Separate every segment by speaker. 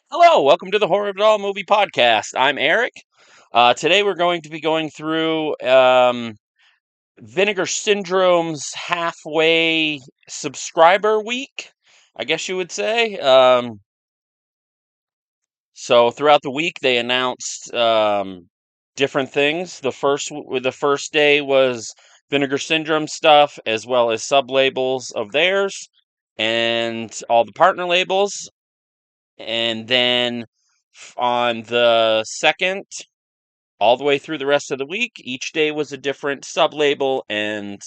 Speaker 1: Hello, welcome to the Horror of It All Movie Podcast. I'm Eric. Today we're going to be going through Vinegar Syndrome's halfway subscriber week, I guess you would say. So throughout the week they announced different things. The first day was Vinegar Syndrome stuff, as well as sub labels of theirs and all the partner labels. And then on the second, all the way through the rest of the week, each day was a different sub label and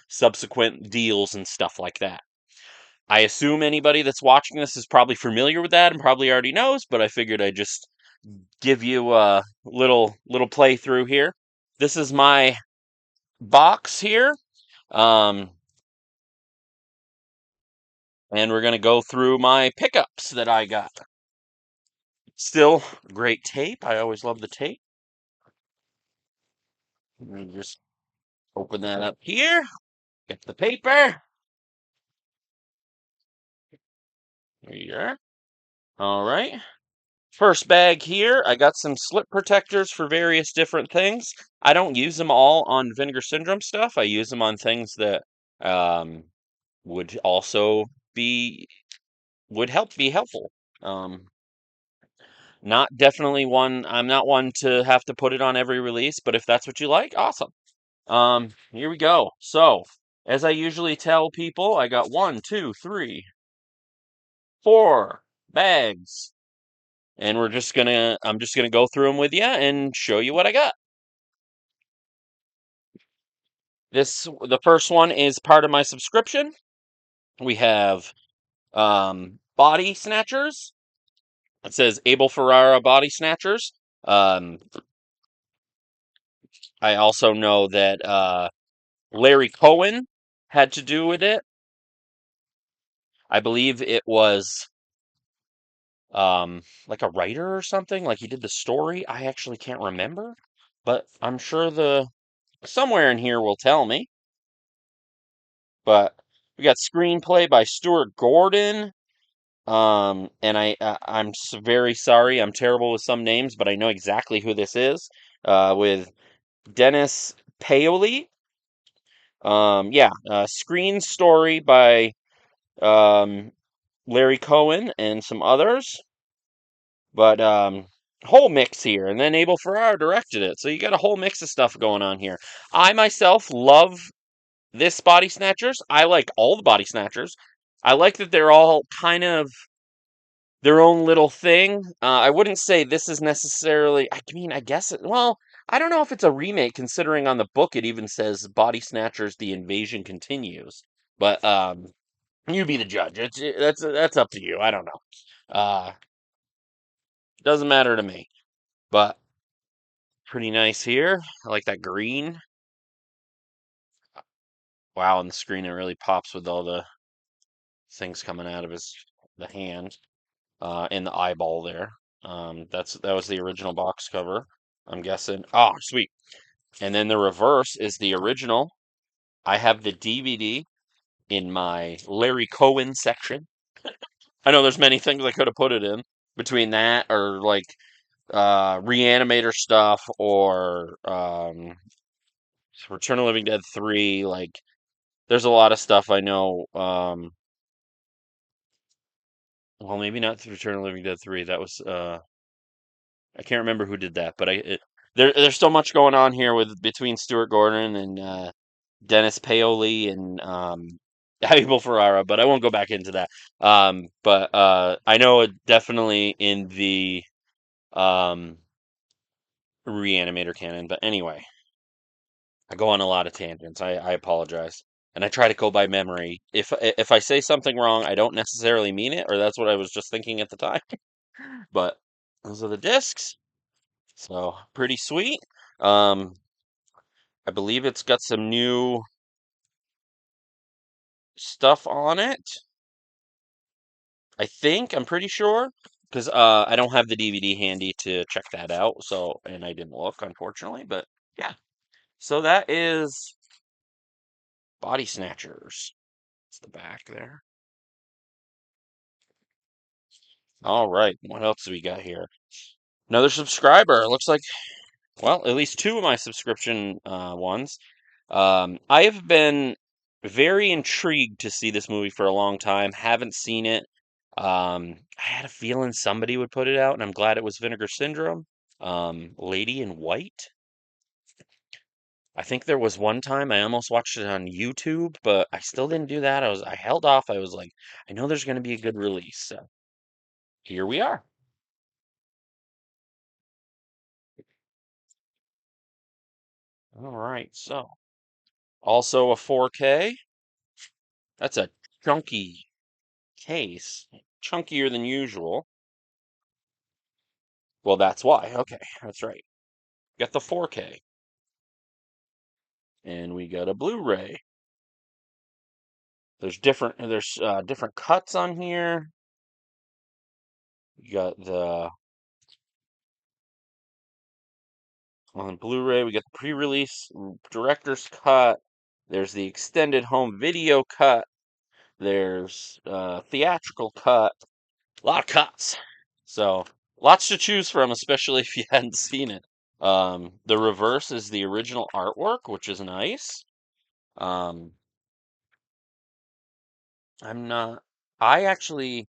Speaker 1: subsequent deals and stuff like that. I assume anybody that's watching this is probably familiar with that and probably already knows, but I figured I'd just give you a little playthrough here. This is my box here. Um, and we're gonna go through my pickups that I got. Still great tape. I always love the tape. Let me just open that up here. Get the paper. There you are. All right. First bag here. I got some slip protectors for various different things. I don't use them all on Vinegar Syndrome stuff. I use them on things that um, would also be would help be helpful. Um, Not definitely one. I'm not one to have to put it on every release, but if that's what you like, awesome. Here we go. So, as I usually tell people, I got one, two, three, four bags, and I'm just gonna go through them with you and show you what I got. The first one is part of my subscription. We have body snatchers. It says Abel Ferrara body snatchers. Um, I also know that Larry Cohen had to do with it. I believe it was like a writer or something, like he did the story. I actually can't remember, but I'm sure the somewhere in here will tell me. But we got screenplay by Stuart Gordon. And I'm very sorry. I'm terrible with some names, but I know exactly who this is. With Dennis Paoli. Yeah, screen story by um Larry Cohen and some others. But whole mix here, and then Abel Ferrara directed it, so you got a whole mix of stuff going on here. I myself love this Body Snatchers. I like all the Body Snatchers. I like that they're all kind of their own little thing. I wouldn't say this is necessarily. I mean, I guess well, I don't know if it's a remake, considering on the book it even says Body Snatchers: The Invasion Continues. But you be the judge. That's up to you. I don't know. Doesn't matter to me. But pretty nice here. I like that green. Wow, on the screen it really pops with all the things coming out of the hand and the eyeball there. That was the original box cover. I'm guessing. Oh, sweet. And then the reverse is the original. I have the DVD in my Larry Cohen section. I know there's many things I could have put it in between that or like Reanimator stuff or Return of the Living Dead 3. Like there's a lot of stuff I know. Well, maybe not Return of the Living Dead 3. That was I can't remember who did that, but there's so much going on here with between Stuart Gordon and Dennis Paoli and Abel Ferrara, but I won't go back into that. But I know it definitely in the um, Reanimator canon. But anyway, I go on a lot of tangents. I apologize, and I try to go by memory. If I say something wrong, I don't necessarily mean it, or that's what I was just thinking at the time. But those are the discs. So pretty sweet. Um, I believe it's got some new stuff on it. I'm pretty sure, because I don't have the DVD handy to check that out. So, and I didn't look, unfortunately. But yeah, so that is Body Snatchers. It's the back there. All right, what else do we got here? Another subscriber. It looks like, well, at least two of my subscription ones. I have been very intrigued to see this movie for a long time. Haven't seen it. I had a feeling somebody would put it out, and I'm glad it was Vinegar Syndrome. Lady in White. I think there was one time I almost watched it on YouTube, but I still didn't do that. I held off. I was like, I know there's going to be a good release, so here we are. All right, so also a 4K. That's a chunky case, chunkier than usual. Well, that's why. Okay, that's right. Got the 4K, and we got a Blu-ray. There's different cuts on here. You got the on Blu-ray. We got the pre-release director's cut. There's the extended home video cut. There's theatrical cut. A lot of cuts. So lots to choose from, especially if you hadn't seen it. The reverse is the original artwork, which is nice. Um, I'm not. I actually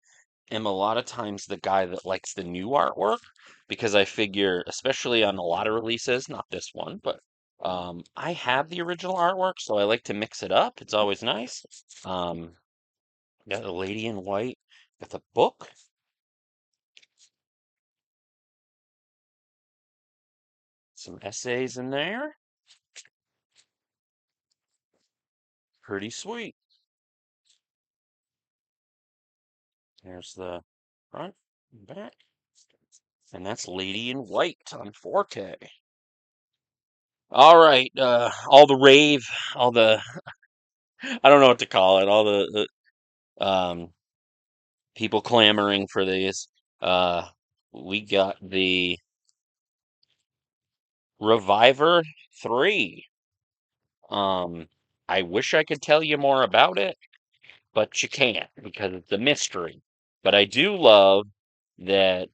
Speaker 1: am a lot of times the guy that likes the new artwork because I figure, especially on a lot of releases, not this one, but I have the original artwork, so I like to mix it up. It's always nice. Um, got a lady in white with a book, some essays in there. Pretty sweet. There's the front and back, and that's Lady in White on 4K. All right, all the rave, all the I don't know what to call it, all the people clamoring for these. Uh, we got the Reviver 3. Um, I wish I could tell you more about it, but you can't because it's a mystery. But I do love that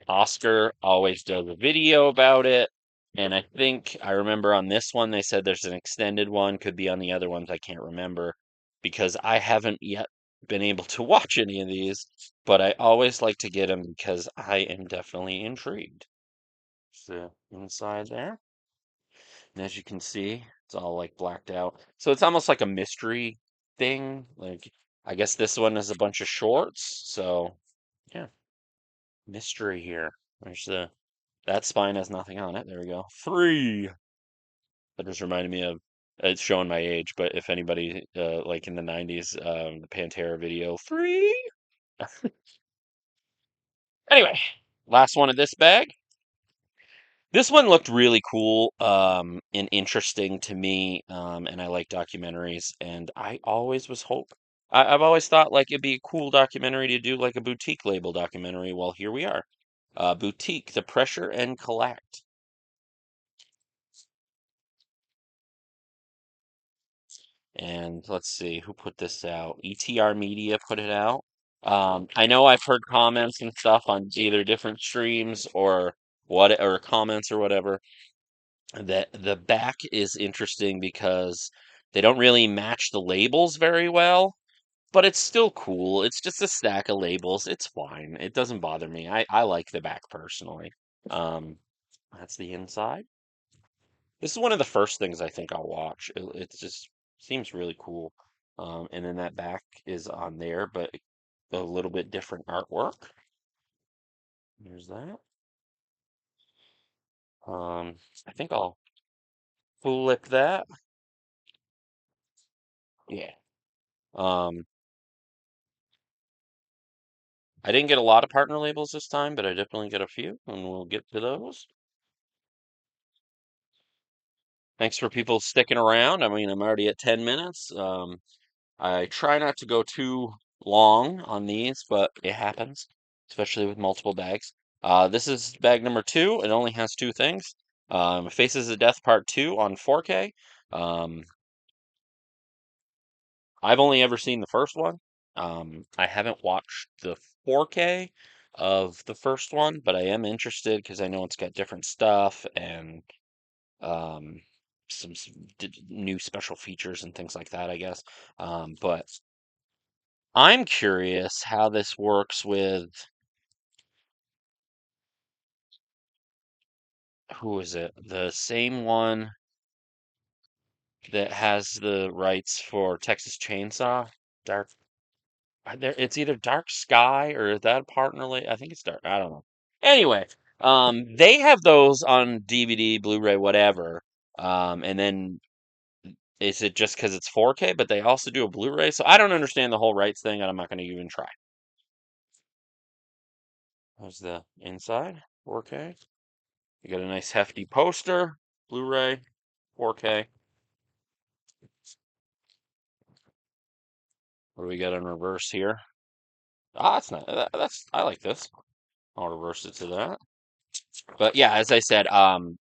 Speaker 1: Oscar always does a video about it. And I think I remember on this one they said there's an extended one, could be on the other ones, I can't remember because I haven't yet been able to watch any of these, but I always like to get them because I am definitely intrigued. So inside there, and as you can see, it's all like blacked out. So it's almost like a mystery thing. Like I guess this one is a bunch of shorts. So yeah, mystery here. There's the that spine has nothing on it. There we go. 3. That just reminded me of it's showing my age, but if anybody like in the 90s, the Pantera video 3. Anyway, last one of this bag. This one looked really cool and interesting to me, and I like documentaries, and I always was hope. I've always thought like it'd be a cool documentary to do like a boutique label documentary. Well, here we are. Boutique, the pressure and collect. And let's see who put this out. ETR Media put it out. I know I've heard comments and stuff on either different streams or what or comments or whatever that the back is interesting because they don't really match the labels very well, but it's still cool. It's just a stack of labels. It's fine. It doesn't bother me. I like the back personally. Um, that's the inside. This is one of the first things I think I'll watch. It just seems really cool. And then that back is on there, but a little bit different artwork. There's that. I think I'll flip that. Yeah. Um, I didn't get a lot of partner labels this time, but I definitely get a few, and we'll get to those. Thanks for people sticking around. I mean, I'm already at 10 minutes. I try not to go too long on these, but it happens, especially with multiple bags. This is bag number 2. It only has 2 things. Faces of Death Part 2 on 4K. Um, I've only ever seen the first one. I haven't watched the 4K of the first one, but I am interested because I know it's got different stuff and um, some new special features and things like that, I guess. But I'm curious how this works with who is it? The same one that has the rights for Texas Chainsaw? Dark. It's either Dark Sky or is that a partner? I think it's Dark. I don't know. Anyway, they have those on DVD, Blu-ray, whatever. And then is it just because it's 4K? But they also do a Blu-ray, so I don't understand the whole rights thing, and I'm not going to even try. There's the inside, 4K. You got a nice hefty poster, Blu-ray, 4K. What do we got in reverse here? Ah, that's not that's I like this. I'll reverse it to that. But yeah, as I said, I'm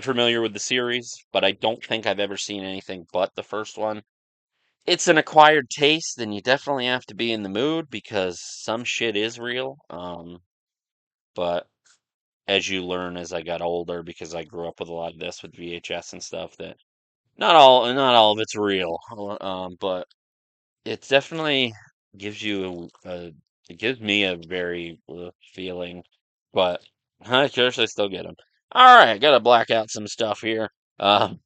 Speaker 1: familiar with the series, but I don't think I've ever seen anything but the first one. It's an acquired taste, and you definitely have to be in the mood because some shit is real. But as you learn as I got older, because I grew up with a lot of this with VHS and stuff, that not all of it's real. But it definitely gives you it gives me a very feeling, but of course I still get them. All right, gotta black out some stuff here. Um,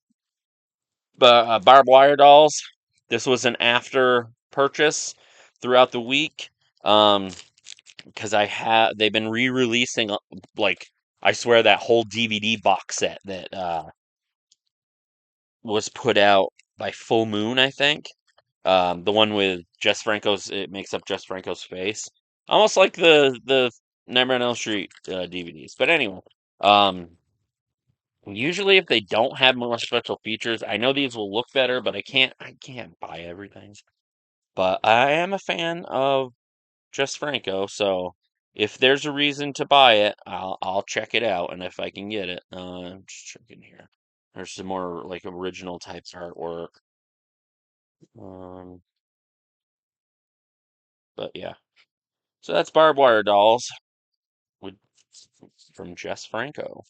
Speaker 1: but barbed wire dolls. This was an after purchase throughout the week. Because they've been re-releasing like I swear that whole DVD box set that was put out by Full Moon, I think. The one with Jess Franco's, it makes up Jess Franco's face, almost like the Nightmare on Elm Street DVDs. But anyway, um, usually if they don't have more special features, I know these will look better, but I can't buy everything. But I am a fan of Jess Franco, so if there's a reason to buy it, I'll check it out, and if I can get it, I'm just checking here. There's some more like original types artwork. Um, but yeah. So that's barbed wire dolls with from Jess Franco.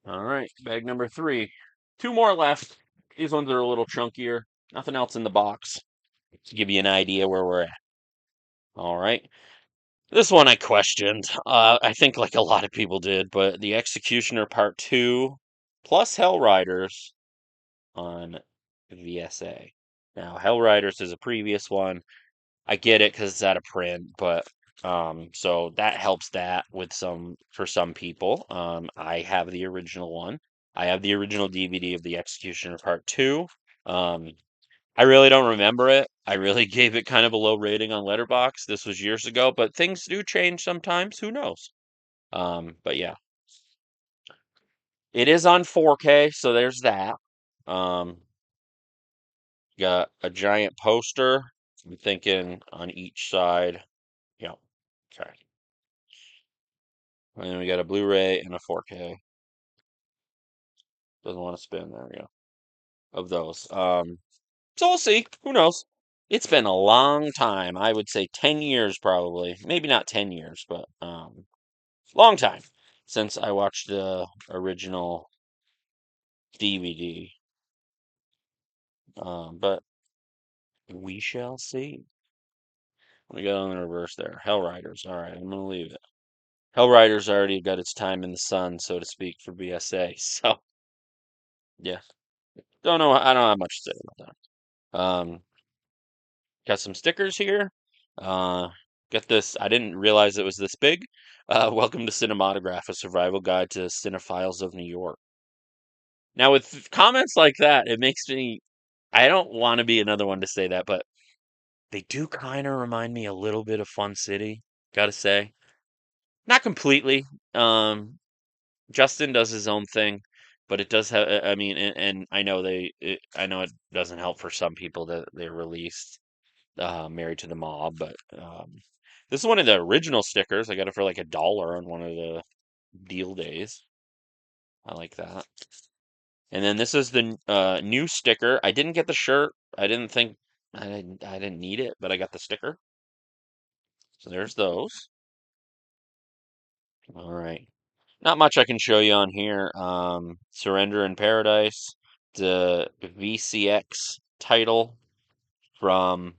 Speaker 1: All right, bag number 3. Two more left. These ones are a little chunkier. Nothing else in the box to give you an idea where we're at. All right. This one I questioned. I think like a lot of people did, but the Executioner Part 2 plus Hell Riders on VSA. Now, Hell Riders is a previous one. I get it because it's out of print, but so that helps that with for some people. I have the original one. I have the original DVD of the Executioner Part 2. Um, I really don't remember it. I really gave it kind of a low rating on Letterboxd. This was years ago, but things do change sometimes. Who knows? But yeah, it is on 4K, so there's that. Um, got a giant poster. I'm thinking on each side. Yeah, okay. And then we got a Blu-ray and a 4K. Doesn't want to spin. There we go. Of those. So we'll see. Who knows? It's been a long time. I would say 10 years probably. Maybe not 10 years, but long time since I watched the original DVD. But we shall see. We got on the reverse there. Hell Riders. All right, I'm gonna leave it. Hell Riders already got its time in the sun, so to speak, for BSA. So yeah, don't know. I don't have much to say about that. Got some stickers here. Uh, got this. I didn't realize it was this big. Welcome to Cinematograph, a survival guide to cinephiles of New York. Now, with comments like that, it makes me. I don't want to be another one to say that, but they do kind of remind me a little bit of Fun City. Gotta say, not completely. Um, Justin does his own thing, but it does have. I mean, and I know I know it doesn't help for some people that they're released Married to the Mob, but this is one of the original stickers. I got it for like $1 on one of the deal days. I like that. And then this is the new sticker. I didn't get the shirt. I didn't think I didn't need it, but I got the sticker. So there's those. All right. Not much I can show you on here. Surrender in Paradise, the VCX title from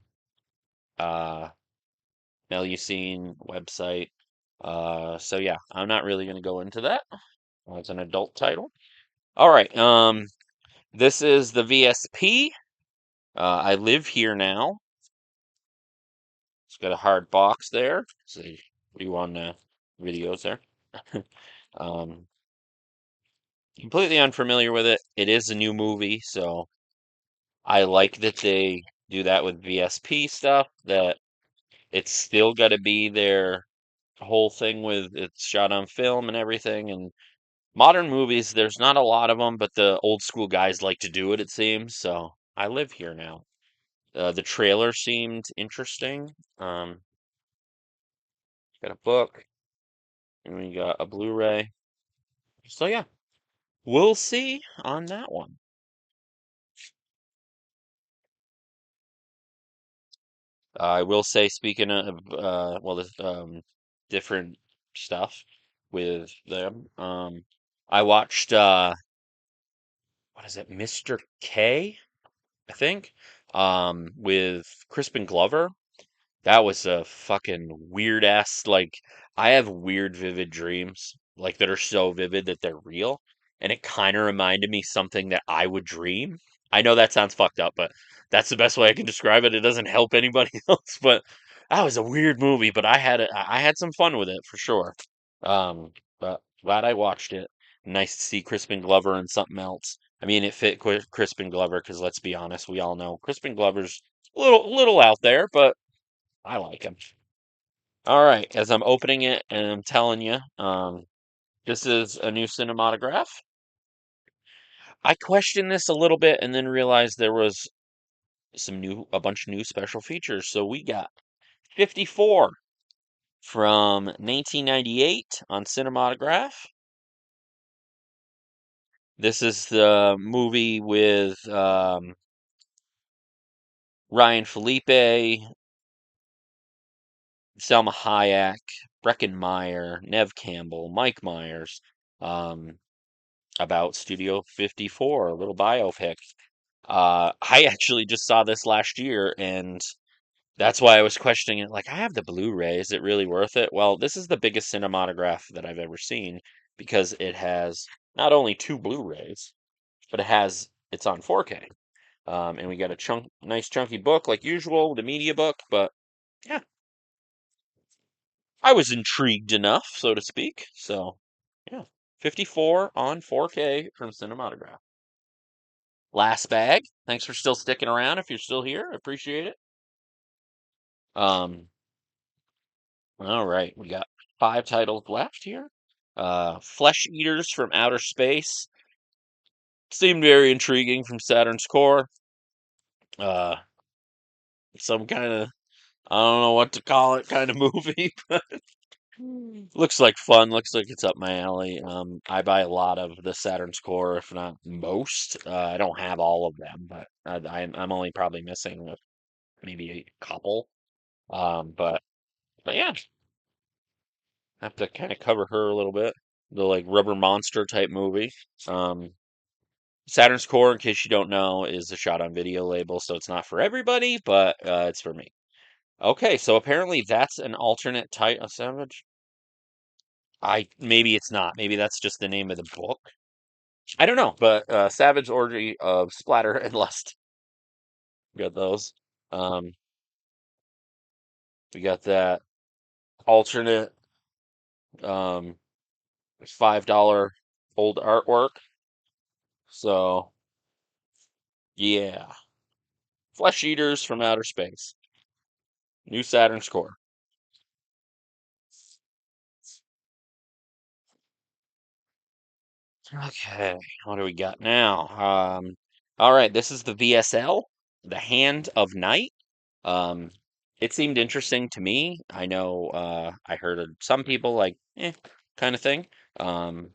Speaker 1: uh Melusine website. So yeah, I'm not really going to go into that. It's an adult title. All right. This is the VSP. I live here now. It's got a hard box there. See you on videos there. Um, Completely unfamiliar with it. It is a new movie, so I like that they do that with VSP stuff. That it's still got to be their whole thing with it's shot on film and everything. And modern movies, there's not a lot of them, but the old school guys like to do it, it seems. So I live here now. The trailer seemed interesting. Got a book, and we got a Blu-ray. So yeah, we'll see on that one. I will say, speaking of different stuff with them. I watched what is it, Mr. K, I think, with Crispin Glover. That was a fucking weird ass, like, I have weird vivid dreams, like, that are so vivid that they're real, and it kind of reminded me something that I would dream. I know that sounds fucked up, but that's the best way I can describe it. It doesn't help anybody else, but that was a weird movie, but I had some fun with it for sure. But glad I watched it. Nice to see Crispin Glover and something else. I mean, it fit Crispin Glover because let's be honest, we all know Crispin Glover's a little out there, but I like him. All right, as I'm opening it and I'm telling you, this is a new cinematograph. I questioned this a little bit and then realized there was a bunch of new special features. So we got 54 from 1998 on cinematograph. This is the movie with Ryan Felipe, Selma Hayek, Breckin Meyer, Nev Campbell, Mike Myers. Um, about Studio 54, a little biopic. I actually just saw this last year, and that's why I was questioning it. Like, I have the Blu-ray. Is it really worth it? Well, this is the biggest cinematograph that I've ever seen because it has not only two Blu-rays, but it's on 4K. And we got a nice chunky book like usual, the media book. But yeah, I was intrigued enough, so to speak. So yeah, 54 on 4K from Cinematograph. Last bag. Thanks for still sticking around if you're still here. I appreciate it. Um, all right, we got five titles left here. Flesh Eaters from Outer Space seemed very intriguing from Saturn's core. Uh, some kind of I don't know what to call it kind of movie, but looks like fun. Looks like it's up my alley. I buy a lot of the Saturn's core, if not most. I don't have all of them, but I'm only probably missing maybe a couple. But yeah, have to kind of cover her a little bit. The like rubber monster type movie. Um, Saturn's Core, in case you don't know, is a shot on video label, so it's not for everybody, but it's for me. Okay, so apparently that's an alternate type of Savage. I maybe it's not. Maybe that's just the name of the book. I don't know, but Savage Orgy of Splatter and Lust. We got those. Um, we got that alternate um, $5 old artwork. So yeah, Flesh Eaters from Outer Space. New Saturn's core. Okay, what do we got now? All right, this is the VSL, the Hand of Night. Um, it seemed interesting to me. I know I heard of some people like, kind of thing. Um,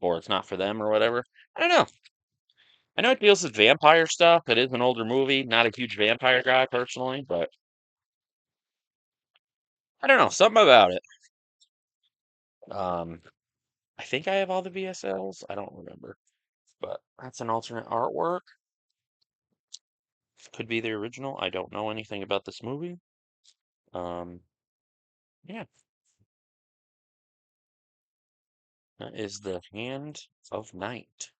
Speaker 1: or it's not for them or whatever. I don't know. I know it deals with vampire stuff. It is an older movie. Not a huge vampire guy personally, but I don't know, something about it. Um, I think I have all the VSLs. I don't remember, but that's an alternate artwork. Could be the original. I don't know anything about this movie. Um, yeah, that is the Hand of Night.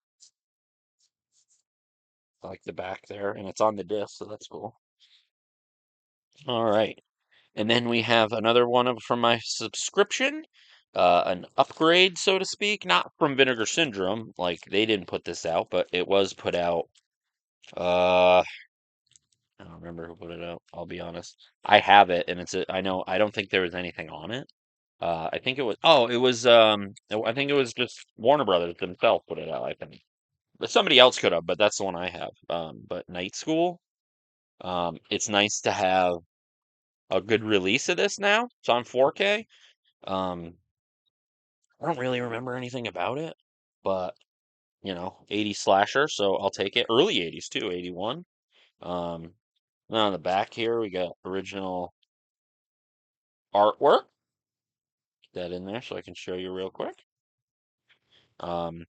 Speaker 1: I like the back there, and it's on the disc, so that's cool. All right. And then we have another one from my subscription, an upgrade, so to speak, not from Vinegar Syndrome, like they didn't put this out, but it was put out. Uh, I don't remember who put it out. I'll be honest. I have it, and I know I don't think there was anything on it. I think it was. Oh, it was. I think it was just Warner Brothers themselves put it out. I think, but somebody else could have. But that's the one I have. But Night School. It's nice to have a good release of this now. It's on 4K. Um, I don't really remember anything about it, but 80s slasher, so I'll take it. Early 80s too, 81. Um, then on the back here we got original artwork. Get that in there so I can show you real quick. Um,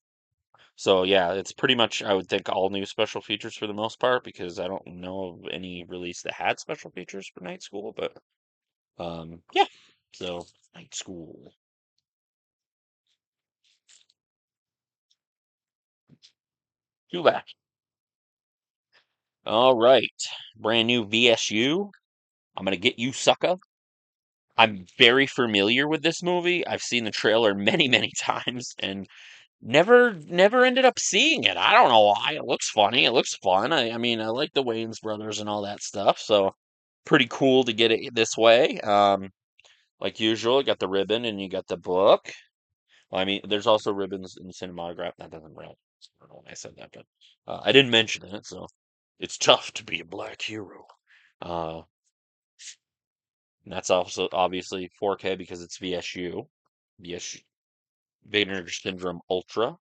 Speaker 1: so yeah, it's pretty much I would think all new special features for the most part because I don't know of any release that had special features for Night School, but yeah. So Night School. Too bad. All right. Brand new VSU. I'm gonna get you, sucker. I'm very familiar with this movie. I've seen the trailer many, many times and never ended up seeing it. I don't know why. It looks funny. It looks fun. I mean, I like the Wayans brothers and all that stuff, so pretty cool to get it this way. Like usual, you got the ribbon and you got the book. Well, I mean, there's also ribbons in cinematograph. That doesn't really. I don't know when I said that, but I didn't mention it, so it's tough to be a black hero. Uh, and that's also obviously 4K because it's VSU. VSU Vinegar Syndrome Ultra.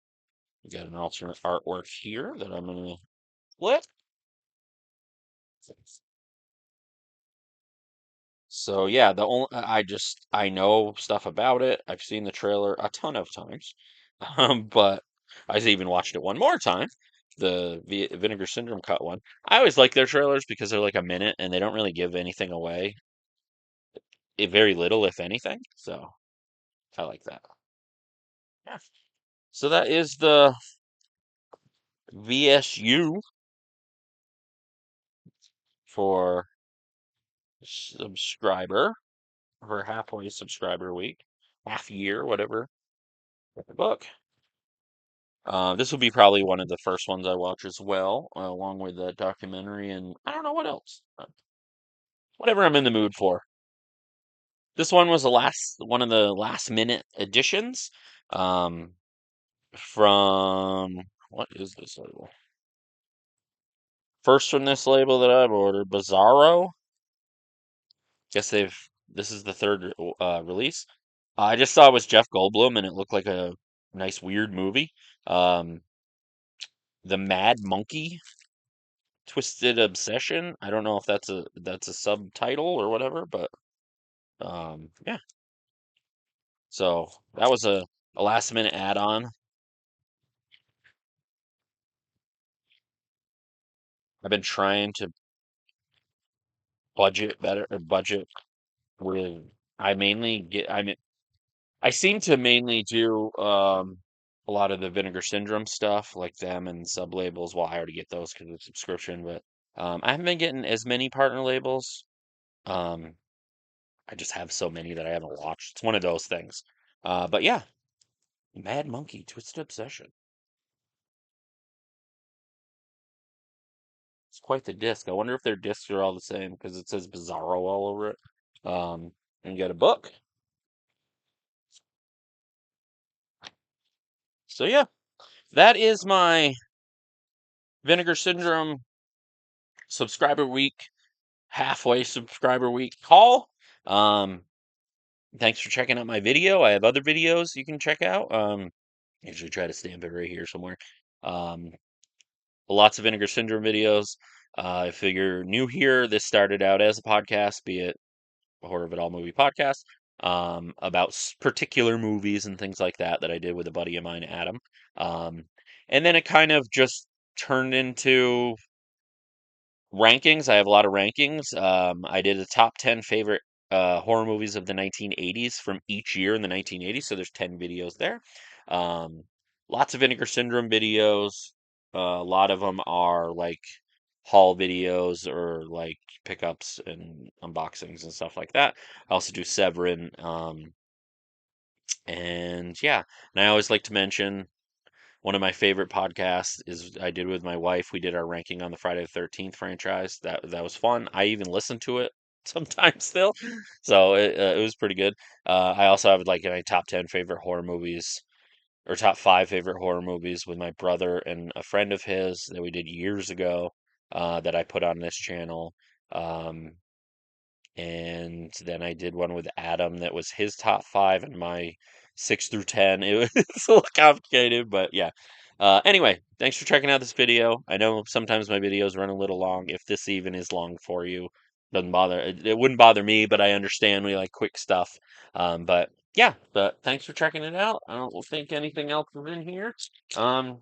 Speaker 1: We got an alternate artwork here that I'm gonna flip. So yeah, the only I know stuff about it. I've seen the trailer a ton of times, but I even watched it one more time. The Vinegar Syndrome cut one. I always like their trailers because they're like a minute and they don't really give anything away. Very little, if anything. So I like that. Yeah. So that is the VSU for subscriber for halfway subscriber week, half year, whatever. Book. This will be probably one of the first ones I watch as well, along with the documentary and I don't know what else. Whatever I'm in the mood for. This one was the last one of the last minute additions. Um, from what is this label? First from this label that I've ordered, Bizarro. Guess this is the third release. I just saw it was Jeff Goldblum and it looked like a nice weird movie. Um, the Mad Monkey Twisted Obsession. I don't know if that's a subtitle or whatever, but yeah. So that was a last minute add on. I've been trying to budget better or budget with I seem to mainly do a lot of the Vinegar Syndrome stuff like them and sub labels. Well, I already get those because of subscription, but I haven't been getting as many partner labels. Um I just have so many that I haven't watched. It's one of those things. But yeah, Mad Monkey, Twisted Obsession. It's quite the disc. I wonder if their discs are all the same because it says Bizarro all over it. And you got a book. So yeah, that is my Vinegar Syndrome subscriber week, halfway subscriber week haul. Um, thanks for checking out my video. I have other videos you can check out. Usually try to stamp it right here somewhere. Um, lots of Vinegar Syndrome videos. If you're new here, this started out as a podcast, be it Horror of It All movie podcast, about particular movies and things like that that I did with a buddy of mine, Adam. Um, and then it kind of just turned into rankings. I have a lot of rankings. I did a top 10 favorite horror movies of the 1980s from each year in the 1980s. So there's 10 videos there. Um, Lots of Vinegar Syndrome videos. A lot of them are like haul videos or like pickups and unboxings and stuff like that. I also do Severin. And yeah, and I always like to mention one of my favorite podcasts is I did with my wife. We did our ranking on the Friday the 13th franchise. That was fun. I even listen to it sometimes still. So it was pretty good. I also have like my top 10 favorite horror movies or top 5 favorite horror movies with my brother and a friend of his that we did years ago, that I put on this channel. Um, and then I did one with Adam that was his top 5 and my 6 through 10. It was a little complicated, but yeah. Anyway, thanks for checking out this video. I know sometimes my videos run a little long. If this even is long for you, doesn't bother. It wouldn't bother me, but I understand we like quick stuff. But yeah, but thanks for checking it out. I don't think anything else is in here. Um,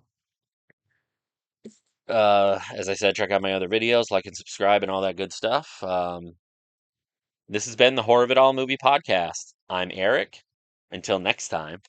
Speaker 1: as I said, check out my other videos, like and subscribe and all that good stuff. This has been the Horror of It All movie podcast. I'm Eric. Until next time.